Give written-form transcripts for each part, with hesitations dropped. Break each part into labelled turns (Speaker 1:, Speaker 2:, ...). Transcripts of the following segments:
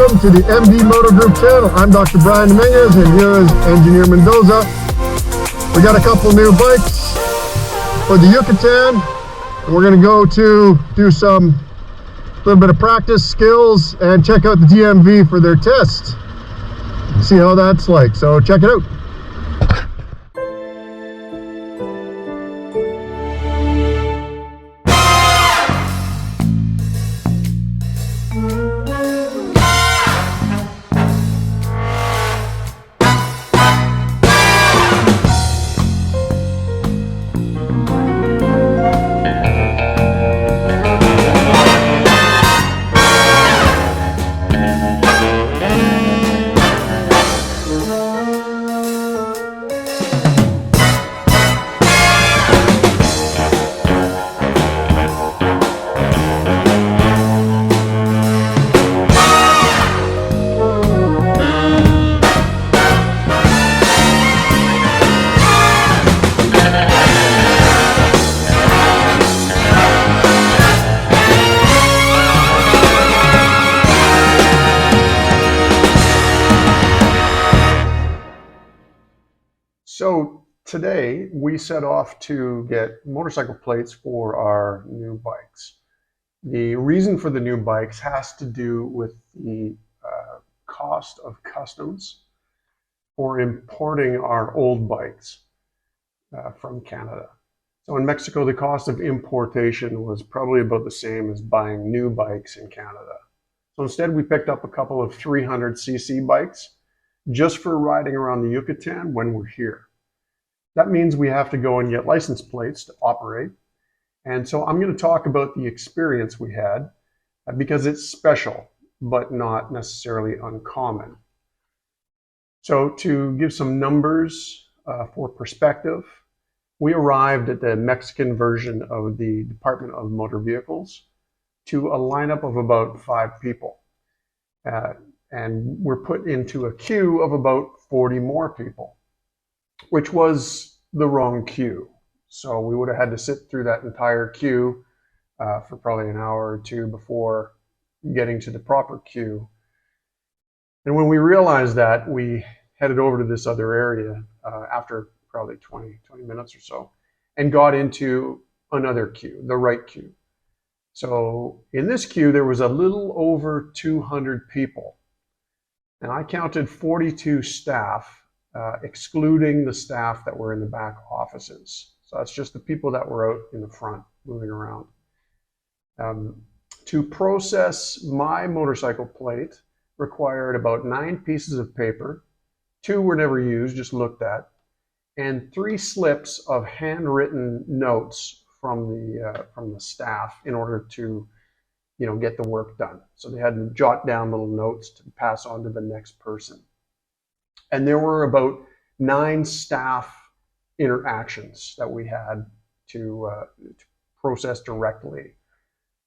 Speaker 1: welcome to the MDMOTO Group channel. I'm Dr. Brian Dominguez, and here is Engineer Mendoza. We got a couple new bikes for the Yucatan, and we're going to go to do some little bit of practice skills and check out the DMV for their test. See how that's like, so check it out. So today we set off to get motorcycle plates for our new bikes. The reason for the new bikes has to do with the cost of customs for importing our old bikes from Canada. So in Mexico, the cost of importation was probably about the same as buying new bikes in Canada. So instead we picked up a couple of 300cc bikes just for riding around the Yucatan when we're here. That means we have to go and get license plates to operate. And so I'm going to talk about the experience we had because it's special, but not necessarily uncommon. So to give some numbers for perspective, we arrived at the Mexican version of the Department of Motor Vehicles to a lineup of about 5 people. And we're put into a queue of about 40 more people, which was the wrong queue. So we would have had to sit through that entire queue for probably an hour or two before getting to the proper queue. And when we realized that, we headed over to this other area after probably 20 minutes or so and got into another queue, the right queue. So in this queue, there was a little over 200 people. And I counted 42 staff, excluding the staff that were in the back offices. So that's just the people that were out in the front moving around. To process my motorcycle plate required about 9 pieces of paper. 2 were never used, just looked at, and 3 slips of handwritten notes from the staff in order to, get the work done. So they had to jot down little notes to pass on to the next person. And there were about 9 staff interactions that we had to process directly.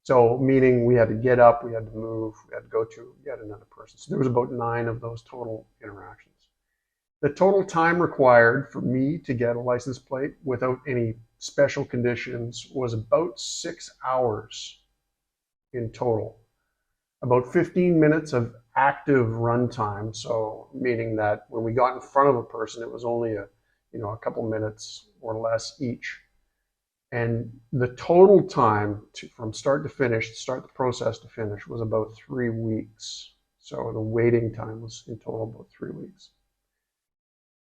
Speaker 1: So meaning we had to get up, we had to move, we had to go to yet another person. So there was about 9 of those total interactions. The total time required for me to get a license plate without any special conditions was about 6 hours in total. About 15 minutes of active run time, so meaning that when we got in front of a person, it was only a couple minutes or less each. And the total time from start to finish, start the process to finish, was about 3 weeks. So the waiting time was in total about 3 weeks.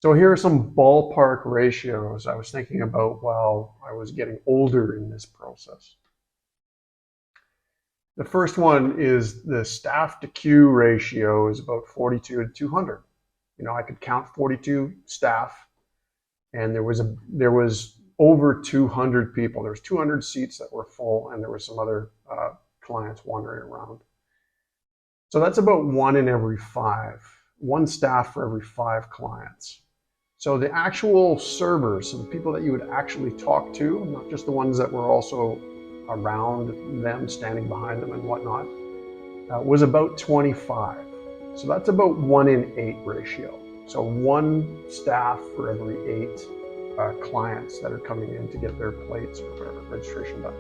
Speaker 1: So here are some ballpark ratios I was thinking about while I was getting older in this process. The first one is the staff to queue ratio is about 42 to 200. I could count 42 staff, and there was over 200 people. There was 200 seats that were full, and there were some other clients wandering around. So that's about 1 in every 5. 1 staff for every 5 clients. So the actual servers, so the people that you would actually talk to, not just the ones that were also around them, standing behind them and whatnot, was about 25. So that's about 1 in 8 ratio. So 1 staff for every 8 clients that are coming in to get their plates or whatever registration done.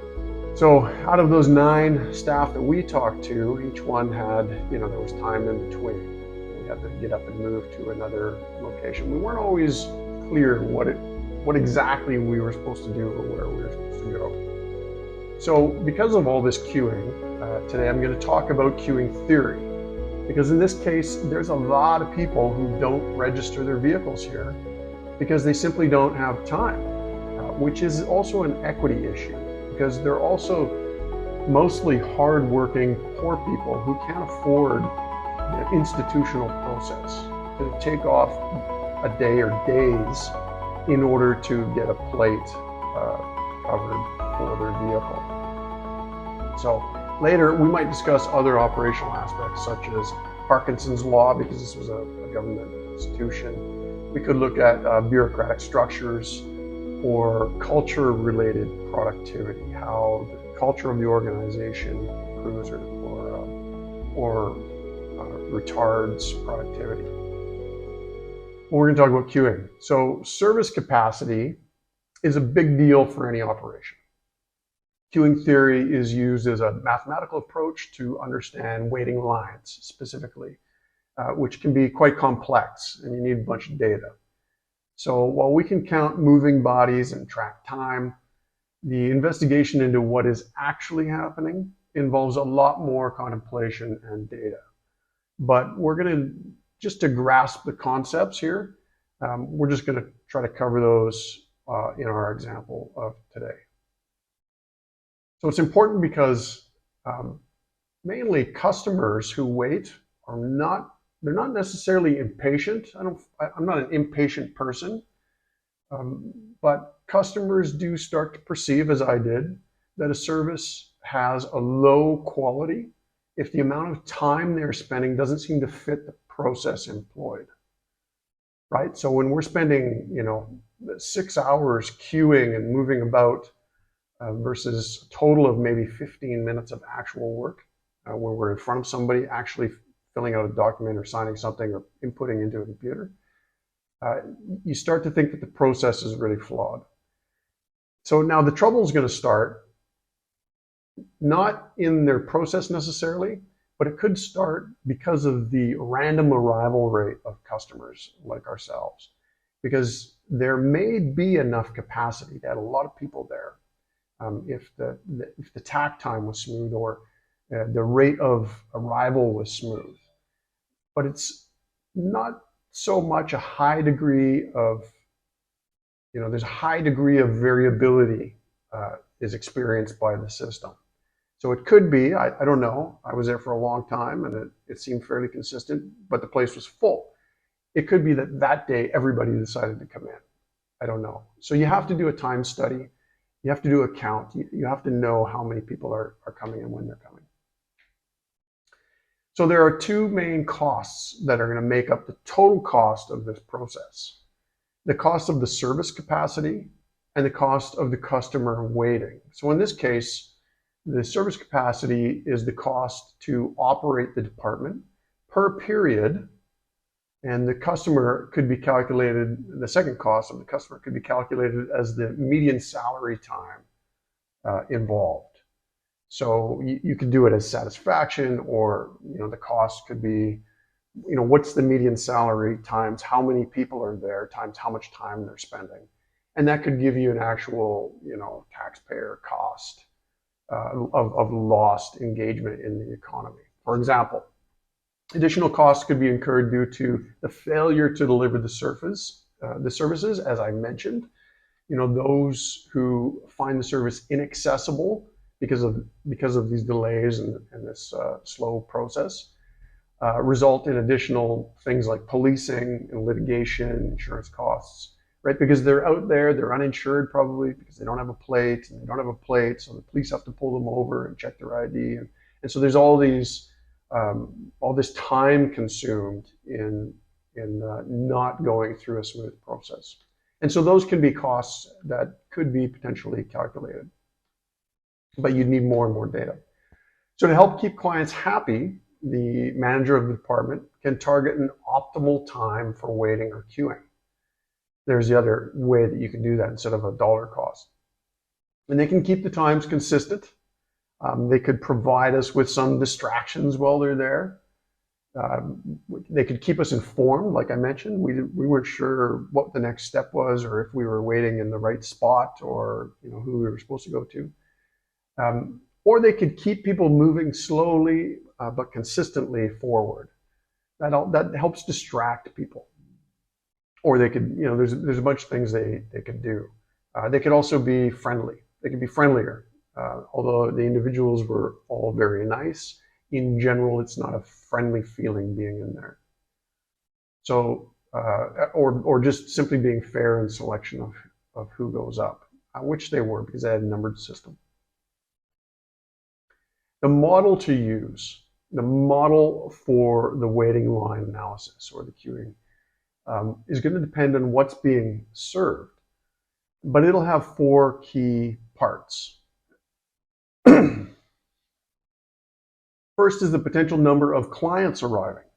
Speaker 1: So out of those 9 staff that we talked to, each one had, there was time in between. We had to get up and move to another location. We weren't always clear what exactly we were supposed to do or where we were supposed to go. So because of all this queuing, today I'm going to talk about queuing theory. Because in this case, there's a lot of people who don't register their vehicles here because they simply don't have time, which is also an equity issue, because they're also mostly hardworking, poor people who can't afford the institutional process to take off a day or days in order to get a plate covered for their vehicle. So later, we might discuss other operational aspects, such as Parkinson's law, because this was a government institution. We could look at bureaucratic structures or culture-related productivity, how the culture of the organization improves or retards productivity. We're going to talk about queuing. So service capacity is a big deal for any operation. Queuing theory is used as a mathematical approach to understand waiting lines specifically, which can be quite complex, and you need a bunch of data. So while we can count moving bodies and track time, the investigation into what is actually happening involves a lot more contemplation and data. But we're going to, just to grasp the concepts here, we're just going to try to cover those in our example of today. So it's important because mainly customers who wait they're not necessarily impatient. I'm not an impatient person, but customers do start to perceive, as I did, that a service has a low quality if the amount of time they're spending doesn't seem to fit the process employed, right? So when we're spending, 6 hours queuing and moving about versus a total of maybe 15 minutes of actual work, where we're in front of somebody actually filling out a document or signing something or inputting into a computer, you start to think that the process is really flawed. So now the trouble is going to start not in their process necessarily, but it could start because of the random arrival rate of customers like ourselves, because there may be enough capacity to add a lot of people there if the tack time was smooth or the rate of arrival was smooth. But it's not so much a high degree of, there's a high degree of variability is experienced by the system. So it could be, I don't know, I was there for a long time and it seemed fairly consistent, but the place was full. It could be that day everybody decided to come in. I don't know. So you have to do a time study. You have to do a count. You have to know how many people are coming and when they're coming. So there are 2 main costs that are going to make up the total cost of this process. The cost of the service capacity and the cost of the customer waiting. So in this case, the service capacity is the cost to operate the department per period, and the customer could be calculated, the second cost of the customer could be calculated as the median salary time involved. So you could do it as satisfaction, or the cost could be, what's the median salary times how many people are there times how much time they're spending, and that could give you an actual taxpayer cost of lost engagement in the economy. For example, additional costs could be incurred due to the failure to deliver the services, as I mentioned. Those who find the service inaccessible because of these delays and this slow process result in additional things like policing and litigation, insurance costs, right? Because they're out there, they're uninsured probably because they don't have a plate, and they don't have a plate, so the police have to pull them over and check their ID, and so there's all this time consumed in not going through a smooth process, and so those can be costs that could be potentially calculated, but you'd need more and more data. So to help keep clients happy, the manager of the department can target an optimal time for waiting or queuing. There's the other way that you can do that instead of a dollar cost. And they can keep the times consistent They could provide us with some distractions while they're there. They could keep us informed, like I mentioned. We weren't sure what the next step was, or if we were waiting in the right spot, or who we were supposed to go to. Or they could keep people moving slowly but consistently forward. That helps distract people. Or they could, there's a bunch of things they could do. They could also be friendly. They could be friendlier. Although the individuals were all very nice, in general, it's not a friendly feeling being in there. So, or just simply being fair in selection of who goes up, which they were because they had a numbered system. The model to use, the model for the waiting line analysis or the queuing, is going to depend on what's being served, but it'll have 4 key parts. First is the potential number of clients arriving.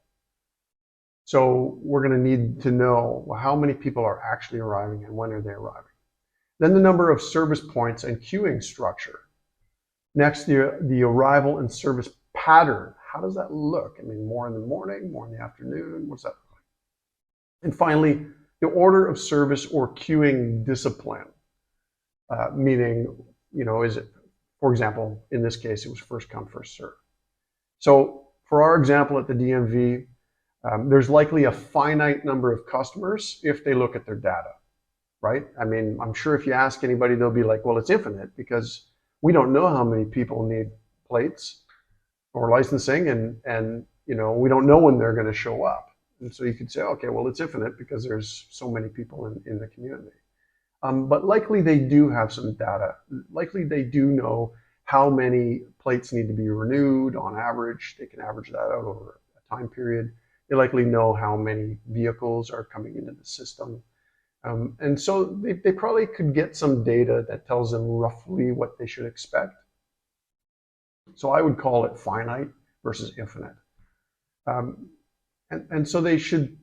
Speaker 1: So we're going to need to know how many people are actually arriving and when are they arriving. Then the number of service points and queuing structure. Next, the arrival and service pattern. How does that look? I mean, more in the morning, more in the afternoon, what's that look like? And finally, the order of service or queuing discipline. Meaning, is it, for example, in this case, it was first come, first serve. So for our example at the DMV, there's likely a finite number of customers if they look at their data, right? I mean, I'm sure if you ask anybody, they'll be like, well, it's infinite because we don't know how many people need plates or licensing, and we don't know when they're going to show up. And so you could say, okay, well, it's infinite because there's so many people in the community. But likely they do have some data. Likely they do know how many plates need to be renewed on average. They can average that out over a time period. They likely know how many vehicles are coming into the system. And so they probably could get some data that tells them roughly what they should expect. So I would call it finite versus infinite. And so they should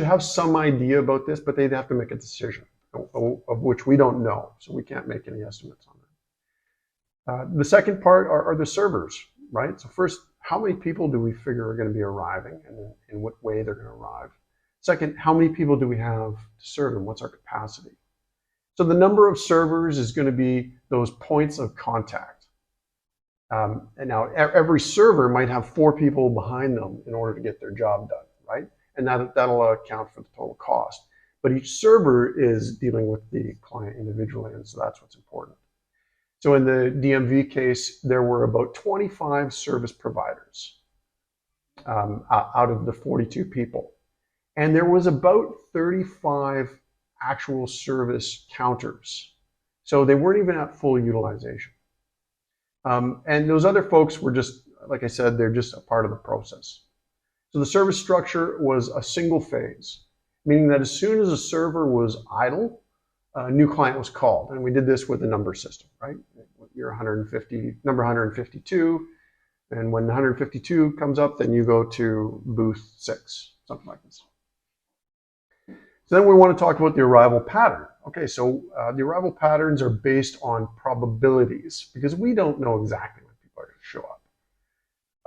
Speaker 1: have some idea about this, but they'd have to make a decision of which we don't know. So we can't make any estimates on that. The second part are the servers, right? So first, how many people do we figure are going to be arriving and in what way they're going to arrive? Second, how many people do we have to serve and what's our capacity? So the number of servers is going to be those points of contact. And now every server might have 4 people behind them in order to get their job done, right? And that'll account for the total cost. But each server is dealing with the client individually, and so that's what's important. So in the DMV case, there were about 25 service providers out of the 42 people. And there was about 35 actual service counters. So they weren't even at full utilization. And those other folks were just, like I said, they're just a part of the process. So the service structure was a single phase, meaning that as soon as a server was idle, a new client was called. And we did this with the number system, right? You're number 152. And when 152 comes up, then you go to booth 6, something like this. So then we want to talk about the arrival pattern. Okay, so the arrival patterns are based on probabilities because we don't know exactly when people are going to show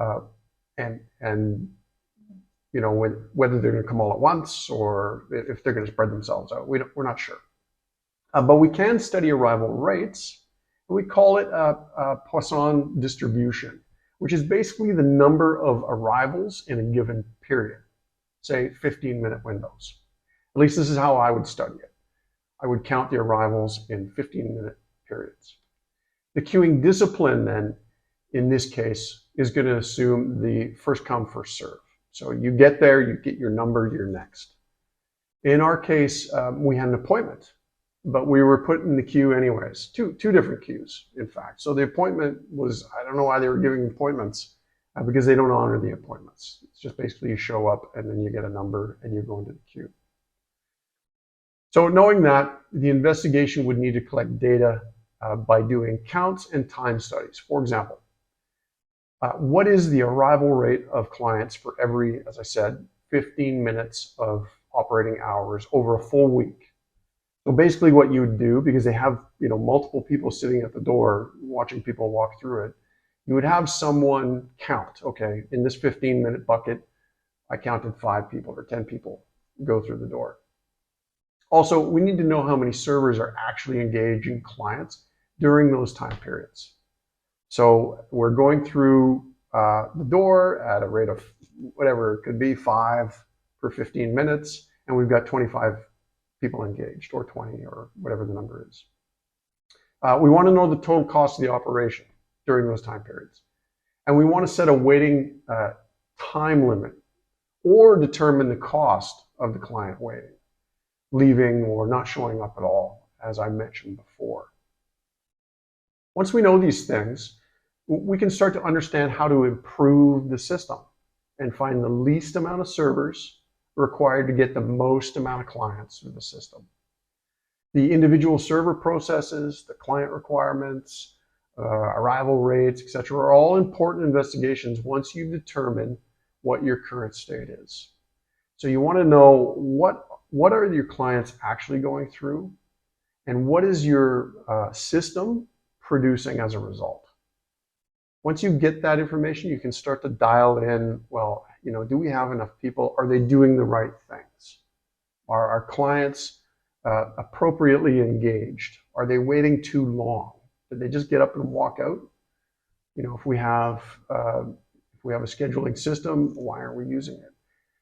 Speaker 1: up. And whether they're going to come all at once or if they're going to spread themselves out, we're not sure. But we can study arrival rates. We call it a Poisson distribution, which is basically the number of arrivals in a given period, say 15-minute windows. At least this is how I would study it. I would count the arrivals in 15-minute periods. The queuing discipline then, in this case, is going to assume the first come, first serve. So you get there, you get your number, you're next. In our case, we had an appointment, but we were put in the queue anyways. Two different queues, in fact. So the appointment was, I don't know why they were giving appointments, because they don't honor the appointments. It's just basically you show up and then you get a number and you go into the queue. So knowing that, the investigation would need to collect data by doing counts and time studies. For example, what is the arrival rate of clients for every, as I said, 15 minutes of operating hours over a full week? So basically what you would do, because they have multiple people sitting at the door watching people walk through it, you would have someone count, okay, in this 15-minute bucket, I counted 5 people or 10 people go through the door. Also, we need to know how many servers are actually engaging clients during those time periods. So we're going through the door at a rate of whatever it could be, 5 per 15 minutes, and we've got 25 people engaged, or 20, or whatever the number is. We want to know the total cost of the operation during those time periods. And we want to set a waiting time limit or determine the cost of the client waiting, leaving or not showing up at all, as I mentioned before. Once we know these things, we can start to understand how to improve the system and find the least amount of servers required to get the most amount of clients through the system. The individual server processes, the client requirements, arrival rates, etc., are all important investigations once you determine what your current state is. So you want to know what are your clients actually going through, and what is your system producing as a result. Once you get that information, you can start to dial in, well, do we have enough people? Are they doing the right things? Are our clients appropriately engaged? Are they waiting too long? Did they just get up and walk out? If we have a scheduling system, why aren't we using it?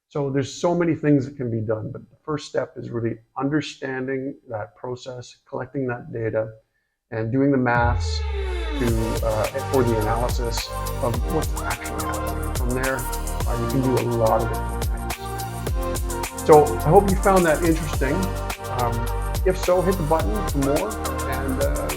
Speaker 1: So there's so many things that can be done, but the first step is really understanding that process, collecting that data, and doing the maths for the analysis of what's actually happening. From there, you can do a lot of different things. So I hope you found that interesting. If so, hit the button for more, and